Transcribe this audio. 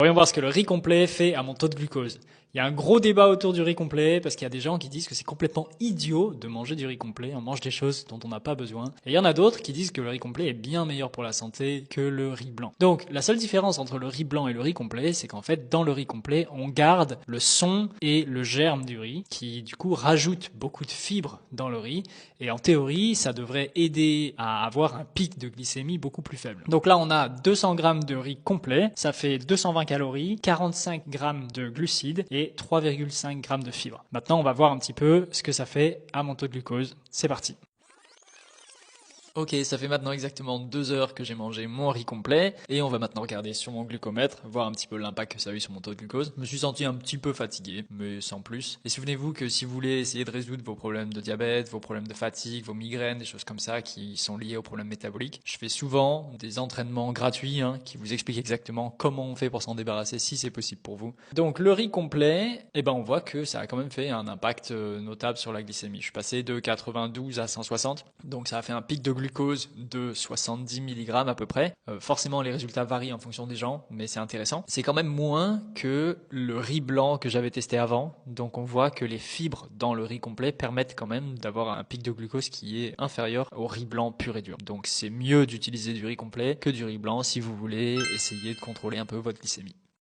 Voyons voir ce que le riz complet fait à mon taux de glucose. Il y a un gros débat autour du riz complet parce qu'il y a des gens qui disent que c'est complètement idiot de manger du riz complet. On mange des choses dont on n'a pas besoin. Et il y en a d'autres qui disent que le riz complet est bien meilleur pour la santé que le riz blanc. Donc, la seule différence entre le riz blanc et le riz complet, c'est qu'en fait, dans le riz complet, on garde le son et le germe du riz qui, du coup, rajoute beaucoup de fibres dans le riz. Et en théorie, ça devrait aider à avoir un pic de glycémie beaucoup plus faible. Donc là, on a 200 grammes de riz complet. Ça fait 220 calories, 45 grammes de glucides et 3,5 grammes de fibres. Maintenant, on va voir un petit peu ce que ça fait à mon taux de glucose. C'est parti. Ok, ça fait maintenant exactement 2 heures que j'ai mangé mon riz complet et on va maintenant regarder sur mon glucomètre, voir un petit peu l'impact que ça a eu sur mon taux de glucose. Je me suis senti un petit peu fatigué, mais sans plus. Et souvenez-vous que si vous voulez essayer de résoudre vos problèmes de diabète, vos problèmes de fatigue, vos migraines, des choses comme ça qui sont liées aux problèmes métaboliques, je fais souvent des entraînements gratuits qui vous expliquent exactement comment on fait pour s'en débarrasser si c'est possible pour vous. Donc le riz complet, on voit que ça a quand même fait un impact notable sur la glycémie. Je suis passé de 92 à 160, donc ça a fait un pic de glucose de 70 mg à peu près. Forcément, les résultats varient en fonction des gens, mais c'est intéressant. C'est quand même moins que le riz blanc que j'avais testé avant. Donc on voit que les fibres dans le riz complet permettent quand même d'avoir un pic de glucose qui est inférieur au riz blanc pur et dur. Donc c'est mieux d'utiliser du riz complet que du riz blanc si vous voulez essayer de contrôler un peu votre glycémie.